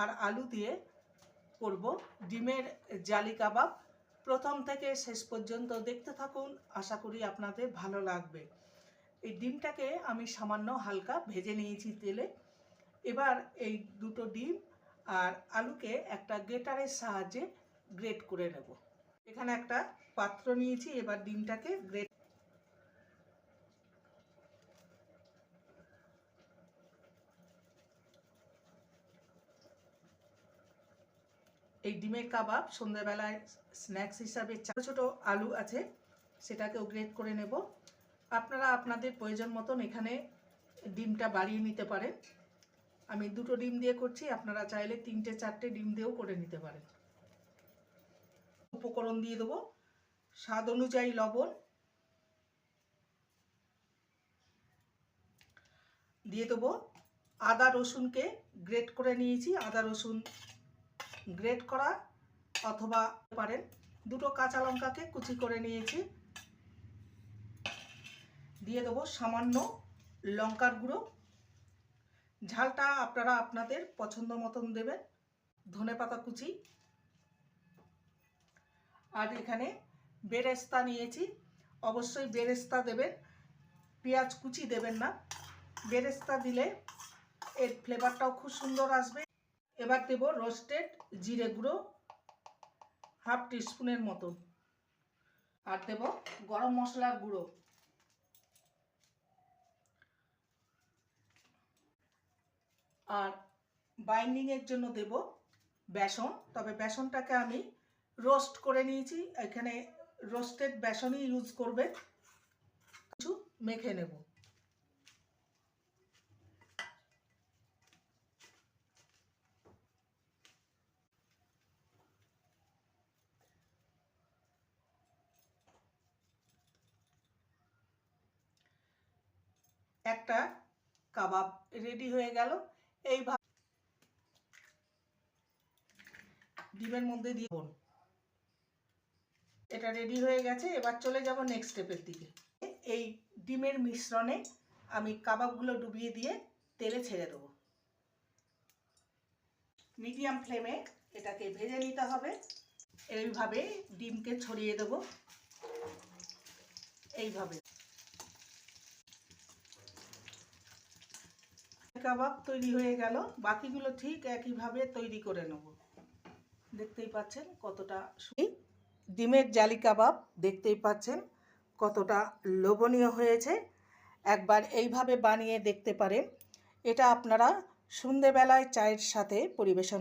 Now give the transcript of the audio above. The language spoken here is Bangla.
আর আলু দিয়ে করব ডিমের জালি কাবাব। প্রথম থেকে শেষ পর্যন্ত দেখতে থাকুন, আশা করি আপনাদের ভালো লাগবে। এই ডিমটাকে আমি সামান্য হালকা ভেজে নিয়েছি তেলে। এবার এই দুটো ডিম আর আলুকে একটা গ্রেটারের সাহায্যে গ্রেট করে নেব। এখানে একটা পাত্র নিয়েছি, এবার ডিমটাকে গ্রেট এই ডিমের কাবাব সন্ধ্যাবেলায় স্ন্যাক্স হিসাবে ছোটো ছোটো আলু আছে সেটাকেও গ্রেট করে নেব। আপনারা আপনাদের প্রয়োজন মতন এখানে ডিমটা বাড়িয়ে নিতে পারেন। আমি দুটো ডিম দিয়ে করছি, আপনারা চাইলে 3-4টে ডিম দিয়েও করে নিতে পারেন। উপকরণ দিয়ে দেবো স্বাদ অনুযায়ী লবণ, দিয়ে দেবো আদা রসুনকে গ্রেট করে নিয়েছি, আদা রসুন গ্রেট করা অথবা পারেন। দুটো কাঁচা লঙ্কাকে কুচি করে নিয়েছি। দিয়ে দেবো সামান্য লঙ্কার গুঁড়ো, ঝালটা আপনারা আপনাদের পছন্দ মতন দেবেন। ধনেপাতা কুচি, আর এখানে বেরেস্তা নিয়েছি, অবশ্যই বেরেস্তা দেবেন, পেঁয়াজ কুচি দেবেন না। বেরেস্তা দিলে এর ফ্লেভারটাও খুব সুন্দর আসবে। এবার দেব রোস্টেড জিরে গুঁড়ো হাফ টিস্পুনের মতন, আর দেব গরম মশলার গুঁড়ো, আর বাইন্ডিংয়ের জন্য দেব বেসন। তবে বেসনটাকে আমি রোস্ট করে নিয়েছি, এখানে রোস্টেড বেসনই ইউজ করবে। কিছু মেখে নেব। একটা কাবাব রেডি হয়ে গেল। এইভাবে ডিমের মধ্যে দিয়ে এটা রেডি হয়ে গেছে। এবার চলে যাব নেক্সট স্টেপের দিকে। এই ডিমের মিশ্রণে আমি কাবাবগুলো ডুবিয়ে দিয়ে তেলে ছেড়ে দেবো। মিডিয়াম ফ্লেমে এটাকে ভেজে নিতে হবে। এইভাবে ডিমকে ছড়িয়ে দেব, এইভাবে। কাবাব তৈরি হয়ে গেল, বাকিগুলো ঠিক একইভাবে তৈরি করে নেব। দেখতেই পাচ্ছেন কতটা ডিমের জালি কাবাব, দেখতেই পাচ্ছেন কতটা লোভনীয় হয়েছে। একবার এইভাবে বানিয়ে দেখতে পারেন। এটা আপনারা সন্ধেবেলায় চায়ের সাথে পরিবেশন